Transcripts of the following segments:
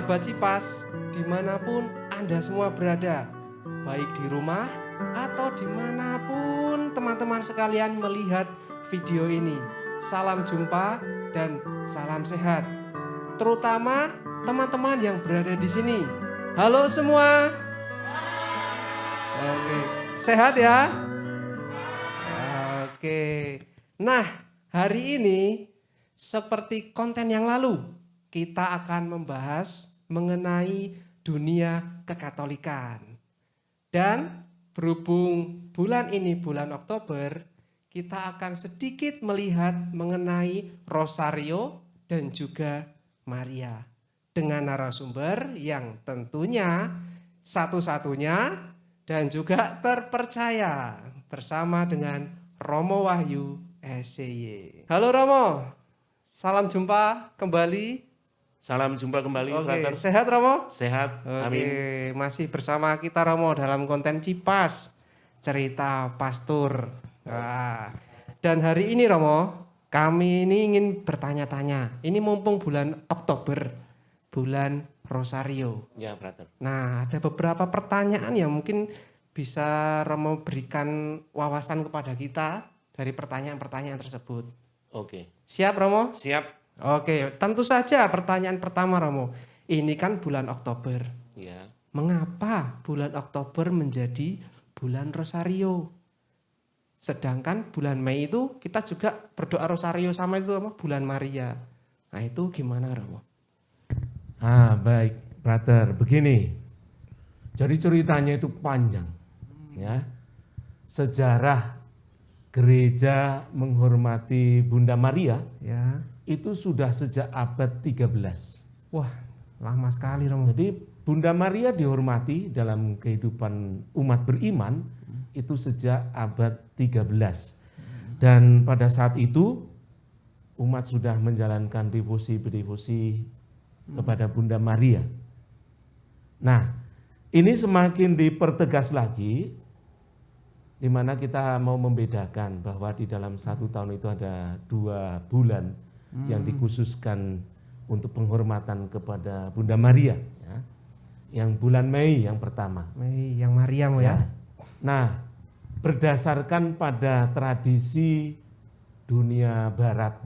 Sahabat Cipas, dimanapun Anda semua berada, baik di rumah atau dimanapun teman-teman sekalian melihat video ini. Salam jumpa dan salam sehat. Terutama teman-teman yang berada di sini. Halo semua. Oke, sehat ya? Oke. Nah, hari ini seperti konten yang lalu, kita akan membahas mengenai dunia kekatolikan. Dan berhubung bulan ini bulan Oktober, kita akan sedikit melihat mengenai Rosario dan juga Maria. Dengan narasumber yang tentunya satu-satunya dan juga terpercaya bersama dengan Romo Wahyu SCY. Halo Romo, salam jumpa kembali. Salam jumpa kembali, Oke, Frater. sehat Romo? Sehat, Oke, amin. masih bersama kita Romo dalam konten Cipas, cerita pastor. Nah, dan hari ini Romo, kami ini ingin bertanya-tanya. Ini mumpung bulan Oktober, bulan Rosario. Ya, Frater. Nah, ada beberapa pertanyaan yang mungkin bisa Romo berikan wawasan kepada kita dari pertanyaan-pertanyaan tersebut. Oke. Siap Romo? Siap. Oke, tentu saja pertanyaan pertama Romo. Ini kan bulan Oktober. Ya. Mengapa bulan Oktober menjadi bulan Rosario? Sedangkan bulan Mei itu kita juga berdoa Rosario sama itu apa? Bulan Maria. Nah, itu gimana Romo? Baik, Frater. Begini. Jadi ceritanya itu panjang. Ya. Sejarah gereja menghormati Bunda Maria Ya. itu sudah sejak abad 13. Wah, lama sekali Romo. Jadi Bunda Maria dihormati dalam kehidupan umat beriman itu sejak abad 13. Dan pada saat itu umat sudah menjalankan devosi kepada Bunda Maria. Nah, ini semakin dipertegas lagi di mana kita mau membedakan bahwa di dalam satu tahun itu ada 2 bulan yang dikhususkan untuk penghormatan kepada Bunda Maria. Ya. Yang bulan Mei yang pertama. Mei, yang Maria Mo ya. Nah, berdasarkan pada tradisi dunia barat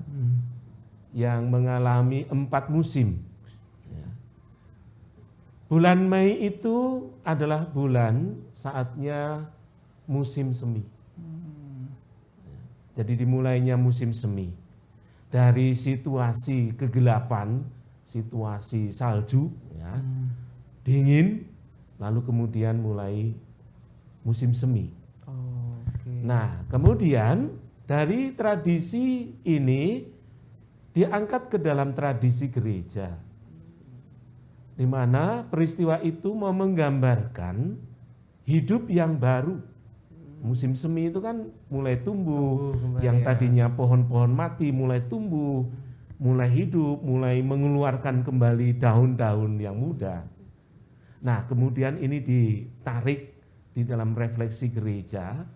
yang mengalami 4 musim. Ya. Bulan Mei itu adalah bulan saatnya musim semi. Jadi dimulainya musim semi. Dari situasi kegelapan, situasi salju, ya, dingin, lalu kemudian mulai musim semi. Oke. Nah, kemudian dari tradisi ini diangkat ke dalam tradisi gereja, di mana peristiwa itu mau menggambarkan hidup yang baru. Musim semi itu kan mulai tumbuh, yang tadinya pohon-pohon mati mulai tumbuh, mulai hidup, mulai mengeluarkan kembali daun-daun yang muda. Nah, kemudian ini ditarik di dalam refleksi gereja,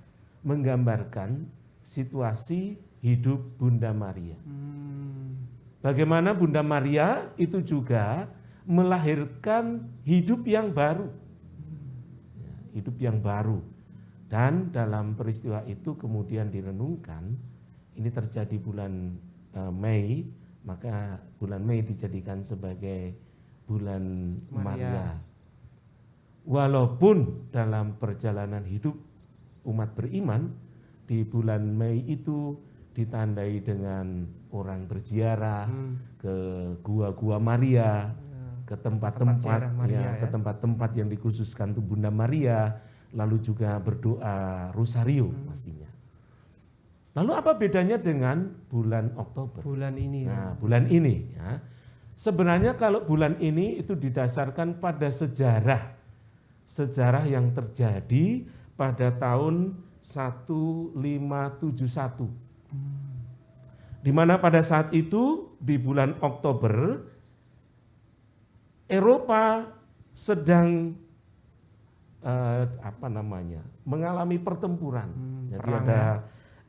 menggambarkan situasi hidup Bunda Maria. Bagaimana Bunda Maria itu juga melahirkan hidup yang baru. Hidup yang baru. Dan dalam peristiwa itu kemudian direnungkan, ini terjadi bulan Mei, maka bulan Mei dijadikan sebagai bulan Maria. Walaupun dalam perjalanan hidup umat beriman, di bulan Mei itu ditandai dengan orang berziarah ke gua-gua Maria, ke tempat-tempat ke tempat-tempat yang dikhususkan untuk Bunda Maria, lalu juga berdoa Rosario pastinya. Lalu apa bedanya dengan bulan Oktober? Bulan ini. Nah, bulan ini ya. Sebenarnya kalau bulan ini itu didasarkan pada sejarah yang terjadi pada tahun 1571. Di mana pada saat itu di bulan Oktober Eropa sedang mengalami pertempuran. Jadi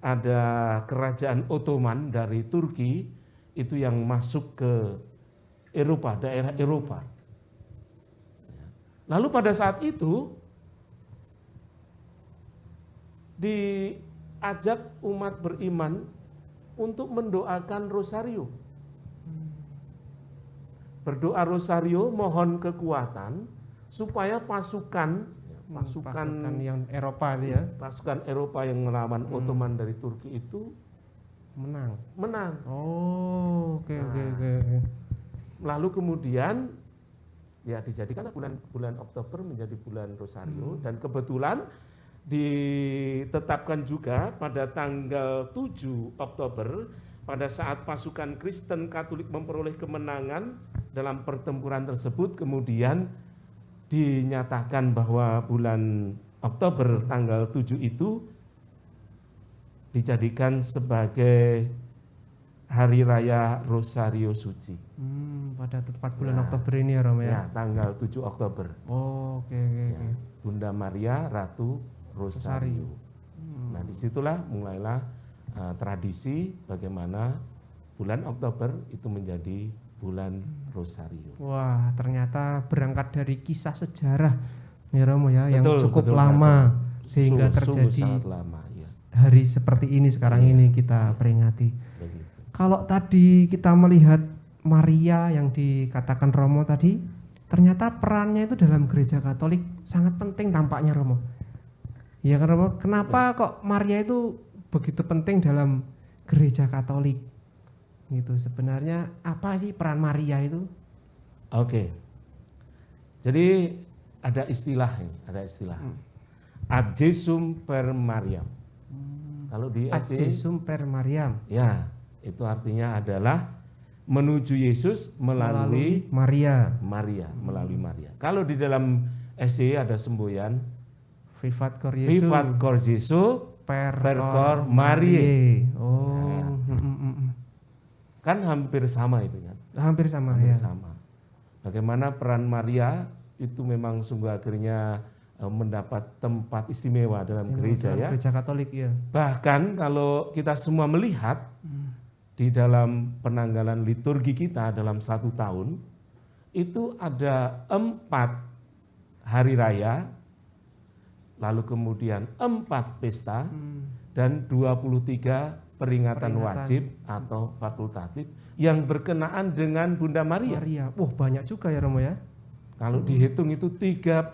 ada kerajaan Ottoman dari Turki itu yang masuk ke Eropa, daerah Eropa. Lalu pada saat itu diajak umat beriman untuk mendoakan rosario. Berdoa rosario mohon kekuatan supaya pasukan yang Eropa itu ya pasukan Eropa yang melawan Ottoman dari Turki itu menang. Oh, oke. Lalu kemudian ya dijadikanlah bulan Oktober menjadi bulan rosario dan kebetulan ditetapkan juga pada tanggal 7 Oktober pada saat pasukan Kristen Katolik memperoleh kemenangan dalam pertempuran tersebut, kemudian dinyatakan bahwa bulan Oktober tanggal 7 itu dijadikan sebagai Hari Raya Rosario Suci. Pada tepat bulan Oktober ini ya Rom ya? Ya, tanggal 7 Oktober. Oh, oke. Ya, Bunda Maria Ratu Rosario. Nah, disitulah mulailah tradisi bagaimana bulan Oktober itu menjadi bulan Rosario. Wah, ternyata berangkat dari kisah sejarah ya Romo ya, yang cukup betul, lama betul. sehingga terjadi sangat lama, ya. hari seperti ini sekarang ini kita peringati. Begitu. Kalau tadi kita melihat Maria yang dikatakan Romo tadi, ternyata perannya itu dalam gereja Katolik sangat penting tampaknya Romo. Ya kan Romo, kenapa kok Maria itu begitu penting dalam gereja Katolik? Gitu. Sebenarnya apa sih peran Maria itu? Oke. Jadi ada istilah. Ad Jesum per Mariam. Kalau di Ad Jesum per Mariam. Ya, itu artinya adalah menuju Yesus melalui Maria. Melalui Maria. Kalau di dalam SJ ada semboyan Vivat cor Jesu per cor Mariae. Oh. Ya. Kan hampir sama itu kan. Hampir sama. Bagaimana peran Maria itu memang sungguh akhirnya mendapat tempat istimewa dalam gereja ya. Gereja Katolik ya. Bahkan kalau kita semua melihat di dalam penanggalan liturgi kita dalam 1 tahun itu ada 4 hari raya, lalu kemudian 4 pesta dan 23 peringatan wajib atau fakultatif yang berkenaan dengan Bunda Maria. Banyak juga ya Romo ya. Kalau dihitung itu 31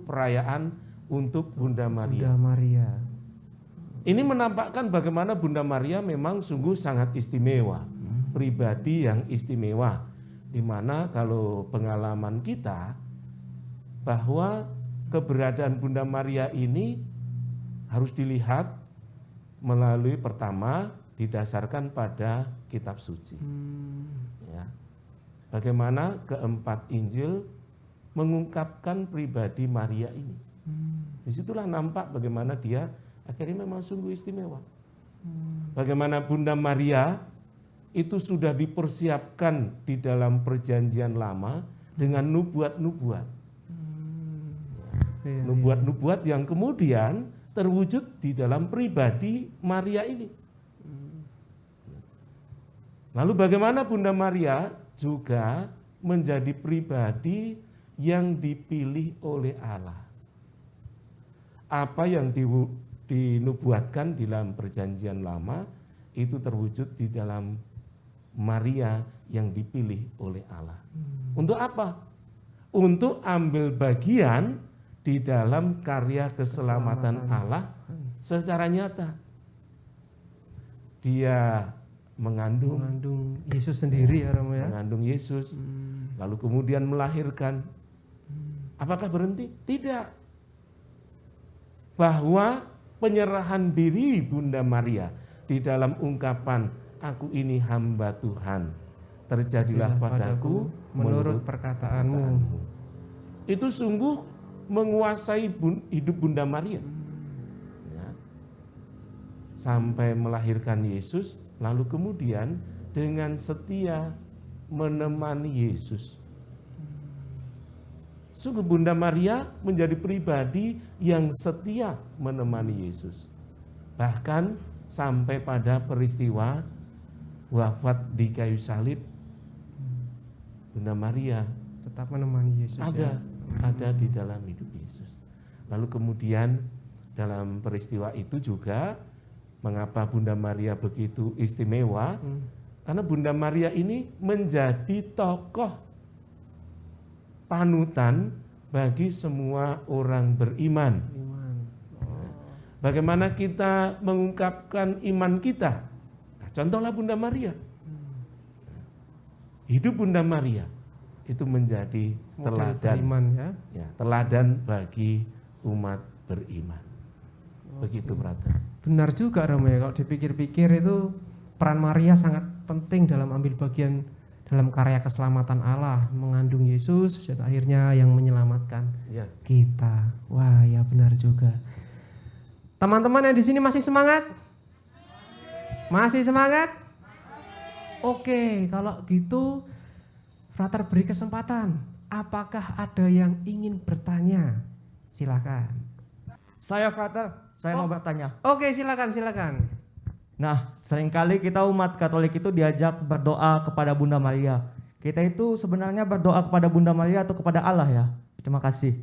perayaan untuk Bunda Maria. Ini menampakkan bagaimana Bunda Maria memang sungguh sangat istimewa, pribadi yang istimewa. Di mana kalau pengalaman kita bahwa keberadaan Bunda Maria ini harus dilihat melalui pertama didasarkan pada kitab suci. Ya. Bagaimana keempat Injil mengungkapkan pribadi Maria ini. Disitulah nampak bagaimana dia akhirnya memang sungguh istimewa. Bagaimana Bunda Maria itu sudah dipersiapkan di dalam perjanjian lama dengan nubuat-nubuat. Nubuat-nubuat yang kemudian terwujud di dalam pribadi Maria ini. Lalu bagaimana Bunda Maria juga menjadi pribadi yang dipilih oleh Allah. Apa yang dinubuatkan di dalam perjanjian lama itu terwujud di dalam Maria yang dipilih oleh Allah. Untuk apa? Untuk ambil bagian di dalam karya keselamatan Allah secara nyata. Dia mengandung Yesus sendiri ya Romo ya. Mengandung Yesus, lalu kemudian melahirkan. Apakah berhenti? Tidak. Bahwa penyerahan diri Bunda Maria di dalam ungkapan aku ini hamba Tuhan, terjadilah padaku menurut perkataanmu. Itu sungguh menguasai hidup Bunda Maria ya. Sampai melahirkan Yesus, lalu kemudian dengan setia menemani Yesus. Sungguh Bunda Maria menjadi pribadi yang setia menemani Yesus. Bahkan sampai pada peristiwa wafat di kayu salib, Bunda Maria Tetap menemani Yesus ya. ada di dalam hidup Yesus. Lalu kemudian dalam peristiwa itu juga mengapa Bunda Maria begitu istimewa? Karena Bunda Maria ini menjadi tokoh panutan bagi semua orang beriman. Bagaimana kita mengungkapkan iman kita? Nah, contohlah Bunda Maria. Hidup Bunda Maria itu menjadi Model teladan, beriman ya. ya, teladan bagi umat beriman. Begitu, brother. Benar juga Romo ya, kalau dipikir-pikir itu peran Maria sangat penting dalam ambil bagian dalam karya keselamatan Allah, mengandung Yesus dan akhirnya yang menyelamatkan Ya. kita. Wah, ya benar juga. Teman-teman yang di sini masih semangat? Masih semangat? Oke, kalau gitu Frater beri kesempatan. Apakah ada yang ingin bertanya? Silakan. Saya Frater, saya mau bertanya. Oke, silakan. Nah, seringkali kita umat Katolik itu diajak berdoa kepada Bunda Maria. Kita itu sebenarnya berdoa kepada Bunda Maria atau kepada Allah ya? Terima kasih.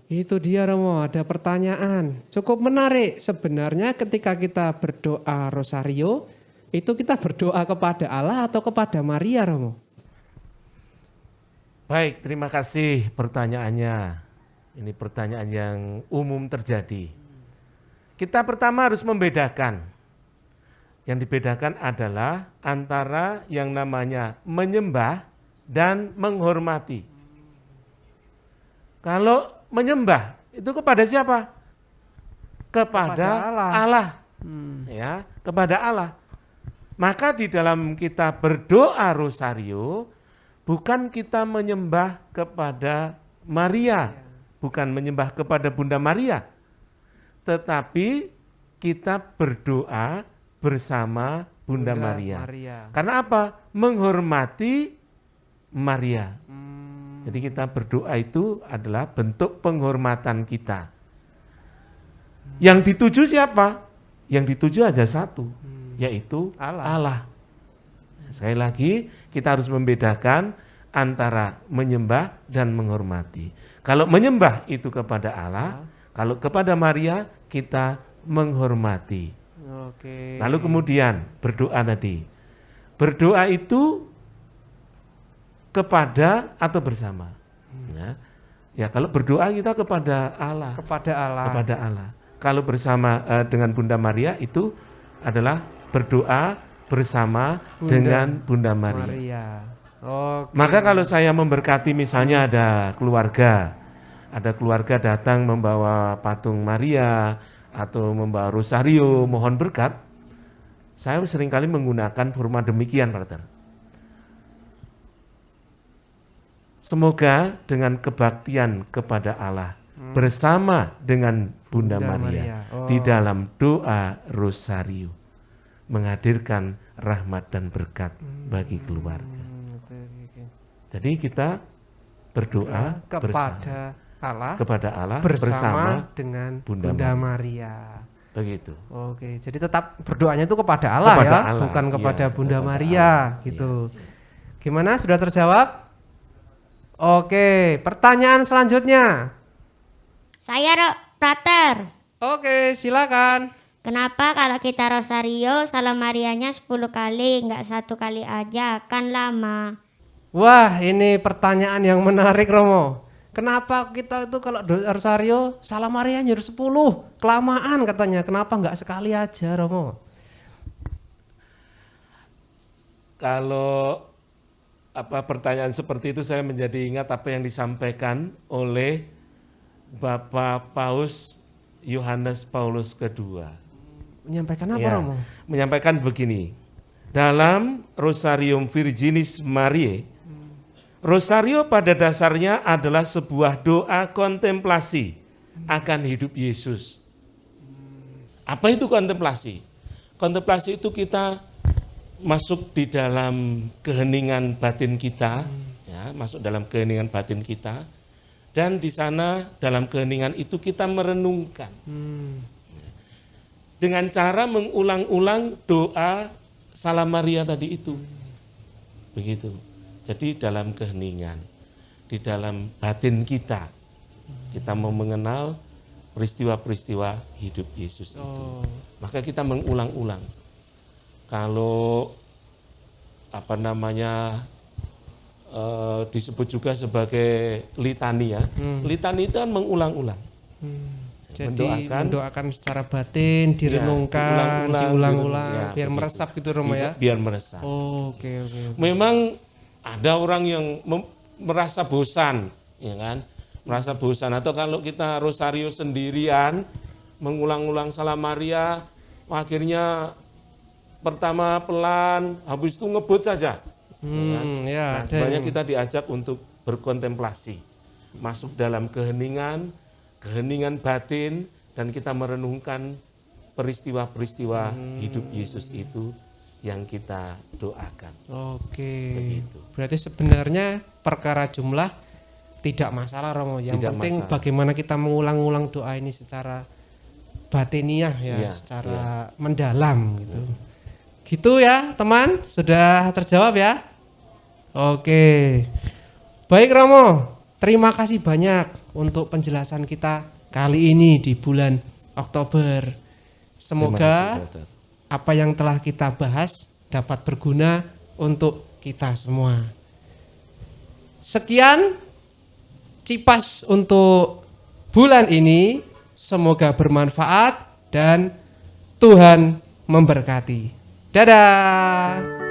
Itu dia Romo, ada pertanyaan. Cukup menarik. Sebenarnya ketika kita berdoa rosario, itu kita berdoa kepada Allah atau kepada Maria Romo? Baik, terima kasih pertanyaannya. Ini pertanyaan yang umum terjadi. Kita pertama harus membedakan. Yang dibedakan adalah antara yang namanya menyembah dan menghormati. Kalau menyembah itu kepada siapa? Kepada Allah. Ya, kepada Allah. Maka di dalam kita berdoa rosario, bukan kita menyembah kepada Maria, bukan menyembah kepada Bunda Maria, tetapi kita berdoa bersama Bunda Maria. Karena apa? Menghormati Maria. Jadi kita berdoa itu adalah bentuk penghormatan kita. Yang dituju siapa? Yang dituju aja satu, yaitu Allah. Sekali lagi, kita harus membedakan antara menyembah dan menghormati. Kalau menyembah itu kepada Allah, kalau kepada Maria kita menghormati. Oke. Lalu kemudian berdoa tadi. Berdoa itu kepada atau bersama. Ya, kalau berdoa kita kepada Allah. Kepada Allah. Kalau bersama dengan Bunda Maria itu adalah berdoa bersama dengan Bunda Maria. Oke. Maka kalau saya memberkati misalnya ada keluarga datang membawa patung Maria atau membawa rosario mohon berkat, saya seringkali menggunakan format demikian, brother. Semoga dengan kebaktian kepada Allah bersama dengan Bunda Maria di dalam doa rosario menghadirkan rahmat dan berkat bagi keluarga. Jadi kita berdoa kepada Allah bersama dengan Bunda Maria. Begitu. Oke, jadi tetap berdoanya itu kepada Allah ya, bukan kepada Bunda Maria gitu. Gimana, sudah terjawab? Oke, pertanyaan selanjutnya. Saya Frater. Oke, silakan. Kenapa kalau kita rosario salam Marianya 10 kali, enggak 1 kali aja, kan lama. Wah, ini pertanyaan yang menarik Romo. Kenapa kita itu kalau rosario salam Marianya harus 10? Kelamaan katanya. Kenapa enggak sekali aja Romo? Kalau pertanyaan seperti itu saya menjadi ingat apa yang disampaikan oleh Bapak Paus Yohanes Paulus II. Menyampaikan apa Romo? Menyampaikan begini. Dalam Rosarium Virginis Mariae, rosario pada dasarnya adalah sebuah doa kontemplasi akan hidup Yesus. Apa itu kontemplasi? Kontemplasi itu kita masuk di dalam keheningan batin kita, ya, masuk dalam keheningan batin kita, dan di sana dalam keheningan itu kita merenungkan dengan cara mengulang-ulang doa Salam Maria tadi itu, begitu. Jadi dalam keheningan, di dalam batin kita mau mengenal peristiwa-peristiwa hidup Yesus itu. Oh. Maka kita mengulang-ulang. Kalau disebut juga sebagai litani ya. Litani itu kan mengulang-ulang. Jadi Mendoakan. mendoakan secara batin, direnungkan, diulang-ulang, ya, biar begitu. meresap gitu Romo ya. Biar meresap. Oh, oke. Memang ada orang yang merasa bosan, ya kan? Merasa bosan, atau kalau kita rosario sendirian, mengulang-ulang Salam Maria, akhirnya pertama pelan, habis itu ngebut saja. Ya, Nah, ada sebenarnya yang- kita diajak untuk berkontemplasi, masuk dalam keheningan batin, dan kita merenungkan peristiwa-peristiwa hidup Yesus itu yang kita doakan. Oke. Begitu. Berarti sebenarnya perkara jumlah tidak masalah Romo. Yang Tidak penting masalah. bagaimana kita mengulang-ulang doa ini secara batiniah ya, Iya, secara mendalam gitu. Gitu ya, teman? Sudah terjawab ya? Oke. Baik Romo, terima kasih banyak untuk penjelasan kita kali ini di bulan Oktober. Terima Semoga kasih, Brother. apa yang telah kita bahas dapat berguna untuk kita semua. Sekian Cipas untuk bulan ini. Semoga bermanfaat dan Tuhan memberkati. Dadah.